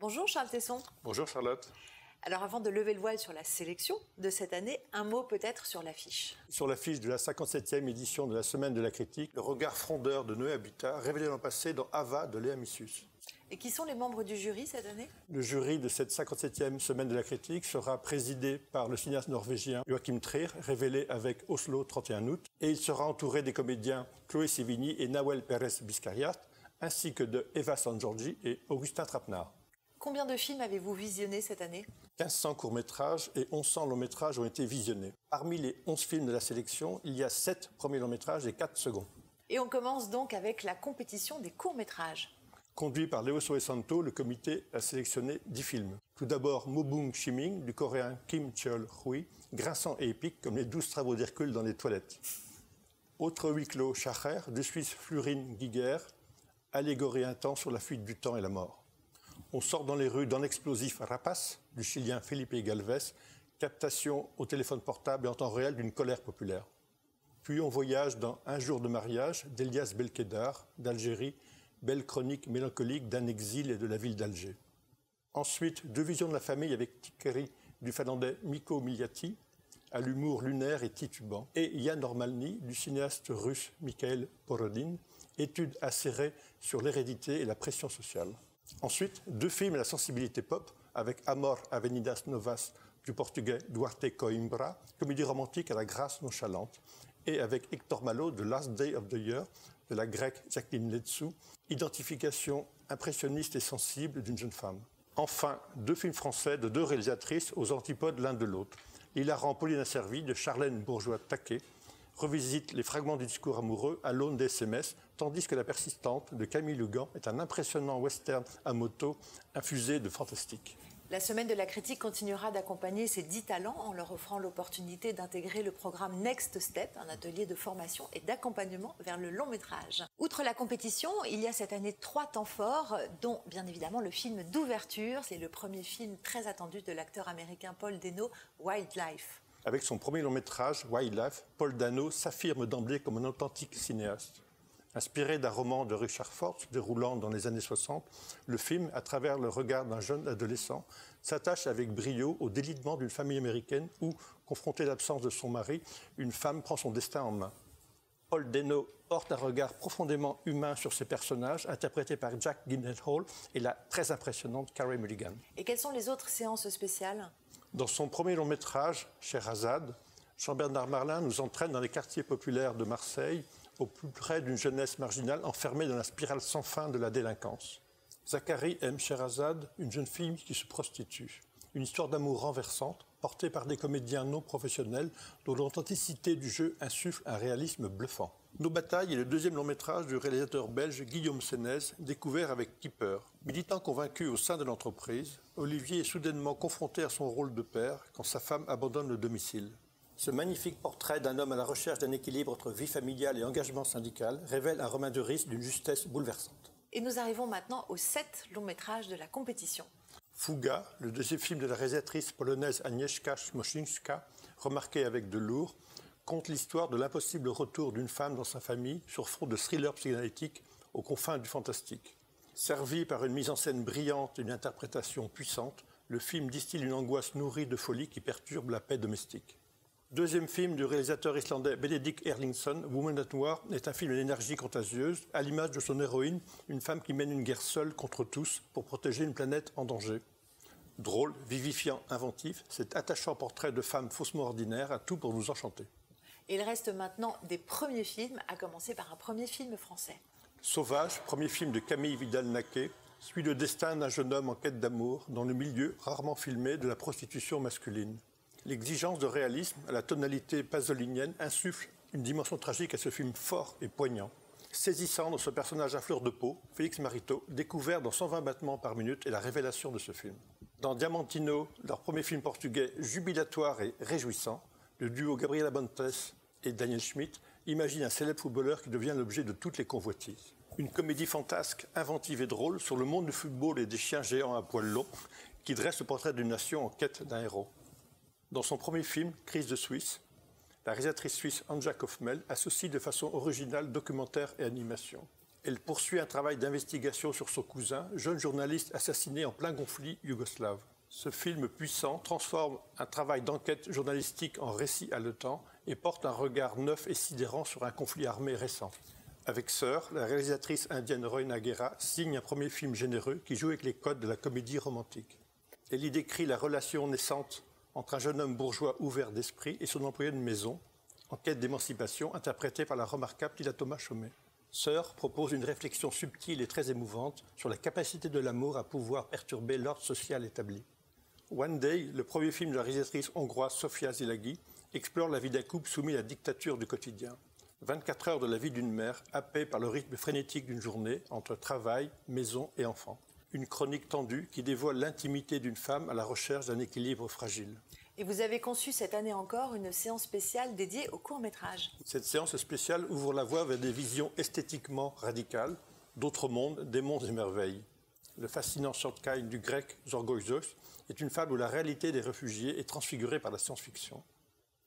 Bonjour Charles Tesson. Bonjour Charlotte. Alors avant de lever le voile sur la sélection de cette année, un mot peut-être sur l'affiche. Sur l'affiche de la 57e édition de la Semaine de la Critique, le regard frondeur de Noé Habitat, révélé l'an passé dans Ava de Léa Missus. Et qui sont les membres du jury cette année? Le jury de cette 57e Semaine de la Critique sera présidé par le cinéaste norvégien Joachim Trier, révélé avec Oslo 31 août, et il sera entouré des comédiens Chloé Sevigny et Nawel Pérez-Biscayat, ainsi que de Eva Sangiorgi et Augustin Trapenard. Combien de films avez-vous visionné cette année? 1500 courts-métrages et 1100 longs-métrages ont été visionnés. Parmi les 11 films de la sélection, il y a 7 premiers longs-métrages et 4 seconds. Et on commence donc avec la compétition des courts-métrages. Conduit par Leo Soesanto, le comité a sélectionné 10 films. Tout d'abord, Mobung Chiming, du coréen Kim Cheol-hui, grinçant et épique comme les 12 travaux d'Hercule dans les toilettes. Autre huis clos, Schacher, du Suisse Flurine Giger, allégorie intense sur la fuite du temps et la mort. On sort dans les rues d'un explosif Rapace, du Chilien Felipe Galvez, captation au téléphone portable et en temps réel d'une colère populaire. Puis on voyage dans Un jour de mariage d'Elias Belkedar, d'Algérie, belle chronique mélancolique d'un exil et de la ville d'Alger. Ensuite, 2 visions de la famille avec Tikeri du finlandais Mikko Miliati, à l'humour lunaire et titubant, et Yann Normalny du cinéaste russe Mikhail Porodin, étude acérée sur l'hérédité et la pression sociale. Ensuite, 2 films à la sensibilité pop avec Amor Avenidas Novas du portugais Duarte Coimbra, comédie romantique à la grâce nonchalante, et avec Hector Malo de Last Day of the Year de la grecque Jacqueline Letsou, identification impressionniste et sensible d'une jeune femme. Enfin, 2 films français de 2 réalisatrices aux antipodes l'un de l'autre. L'hilarant Pauline Asservie de Charlène Bourgeois-Taquet revisite les fragments du discours amoureux à l'aune des SMS, tandis que La persistante de Camille Lugan est un impressionnant western à moto infusé de fantastique. La Semaine de la Critique continuera d'accompagner ces 10 talents en leur offrant l'opportunité d'intégrer le programme Next Step, un atelier de formation et d'accompagnement vers le long métrage. Outre la compétition, il y a cette année 3 temps forts, dont bien évidemment le film d'ouverture. C'est le premier film très attendu de l'acteur américain Paul Dano, Wildlife. Avec son premier long-métrage, Wildlife, Paul Dano s'affirme d'emblée comme un authentique cinéaste. Inspiré d'un roman de Richard Ford se déroulant dans les années 60, le film, à travers le regard d'un jeune adolescent, s'attache avec brio au délitement d'une famille américaine où, confrontée à l'absence de son mari, une femme prend son destin en main. Paul Dano porte un regard profondément humain sur ses personnages, interprétés par Jack Gyllenhaal et la très impressionnante Carey Mulligan. Et quelles sont les autres séances spéciales? Dans son premier long-métrage, Scheherazade, Jean-Bernard Marlin nous entraîne dans les quartiers populaires de Marseille, au plus près d'une jeunesse marginale enfermée dans la spirale sans fin de la délinquance. Zachary aime Scheherazade, une jeune fille qui se prostitue. Une histoire d'amour renversante, portée par des comédiens non professionnels dont l'authenticité du jeu insuffle un réalisme bluffant. Nos batailles est le 2e long-métrage du réalisateur belge Guillaume Sénez, découvert avec Keeper. Militant convaincu au sein de l'entreprise, Olivier est soudainement confronté à son rôle de père quand sa femme abandonne le domicile. Ce magnifique portrait d'un homme à la recherche d'un équilibre entre vie familiale et engagement syndical révèle un Romain Duris d'une justesse bouleversante. Et nous arrivons maintenant aux 7 longs métrages de la compétition. Fuga, le 2e film de la réalisatrice polonaise Agnieszka Smoczyńska, remarquée avec de lourd, conte l'histoire de l'impossible retour d'une femme dans sa famille sur fond de thriller psychanalytique aux confins du fantastique. Servi par une mise en scène brillante et une interprétation puissante, le film distille une angoisse nourrie de folie qui perturbe la paix domestique. 2e film du réalisateur islandais Benedict Erlingsson, Woman at War, est un film d'énergie contagieuse, à l'image de son héroïne, une femme qui mène une guerre seule contre tous pour protéger une planète en danger. Drôle, vivifiant, inventif, cet attachant portrait de femme faussement ordinaire a tout pour nous enchanter. Et il reste maintenant des premiers films, à commencer par un premier film français. Sauvage, premier film de Camille Vidal-Naquet, suit le destin d'un jeune homme en quête d'amour dans le milieu rarement filmé de la prostitution masculine. L'exigence de réalisme à la tonalité pasolinienne insuffle une dimension tragique à ce film fort et poignant. Saisissant dans ce personnage à fleur de peau, Félix Marito, découvert dans 120 battements par minute, est la révélation de ce film. Dans Diamantino, leur premier film portugais jubilatoire et réjouissant, le duo Gabriela Bontes et Daniel Schmidt imagine un célèbre footballeur qui devient l'objet de toutes les convoitises. Une comédie fantasque, inventive et drôle sur le monde du football et des chiens géants à poils longs qui dresse le portrait d'une nation en quête d'un héros. Dans son premier film, Crise de Suisse, la réalisatrice suisse Anja Kaufmel associe de façon originale documentaire et animation. Elle poursuit un travail d'investigation sur son cousin, jeune journaliste assassiné en plein conflit yougoslave. Ce film puissant transforme un travail d'enquête journalistique en récit haletant et porte un regard neuf et sidérant sur un conflit armé récent. Avec Sœur, la réalisatrice indienne Roina Guerra signe un premier film généreux qui joue avec les codes de la comédie romantique. Elle y décrit la relation naissante entre un jeune homme bourgeois ouvert d'esprit et son employé de maison, en quête d'émancipation, interprété par la remarquable Tila Thomas Chaumet. Sœur propose une réflexion subtile et très émouvante sur la capacité de l'amour à pouvoir perturber l'ordre social établi. One Day, le premier film de la réalisatrice hongroise Sofia Szilágyi, explore la vie d'un couple soumis à la dictature du quotidien. 24 heures de la vie d'une mère, happée par le rythme frénétique d'une journée entre travail, maison et enfants. Une chronique tendue qui dévoile l'intimité d'une femme à la recherche d'un équilibre fragile. Et vous avez conçu cette année encore une séance spéciale dédiée au court-métrage. Cette séance spéciale ouvre la voie vers des visions esthétiquement radicales, d'autres mondes, des mondes et merveilles. Le fascinant Shortkind du grec Zorgoïsos est une fable où la réalité des réfugiés est transfigurée par la science-fiction.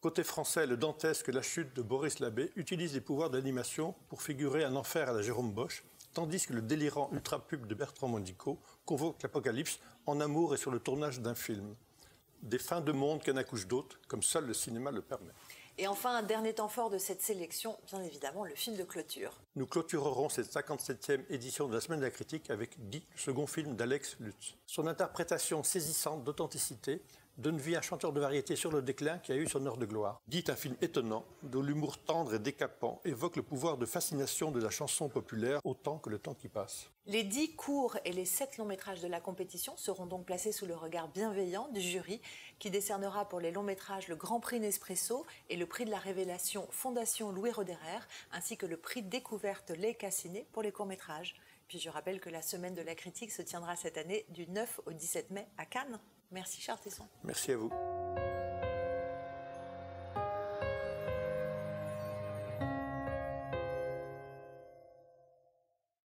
Côté français, le dantesque La chute de Boris Labbé utilise les pouvoirs d'animation pour figurer un enfer à la Jérôme Bosch, tandis que le délirant ultra-pub de Bertrand Modico convoque l'apocalypse en amour et sur le tournage d'un film. Des fins de monde qu'un accouche d'autres, comme seul le cinéma le permet. Et enfin, un dernier temps fort de cette sélection, bien évidemment, le film de clôture. Nous clôturerons cette 57e édition de la Semaine de la Critique avec Guy, le second film d'Alex Lutz. Son interprétation saisissante d'authenticité donne vie à un chanteur de variété sur le déclin qui a eu son heure de gloire. Guy est un film étonnant, dont l'humour tendre et décapant évoque le pouvoir de fascination de la chanson populaire autant que le temps qui passe. Les 10 courts et les 7 longs métrages de la compétition seront donc placés sous le regard bienveillant du jury qui décernera pour les longs métrages le Grand Prix Nespresso et le prix de la révélation Fondation Louis Roederer, ainsi que le prix découverte Les Cassiné pour les courts métrages. Puis je rappelle que la Semaine de la Critique se tiendra cette année du 9 au 17 mai à Cannes. Merci Charles Tesson. Merci à vous.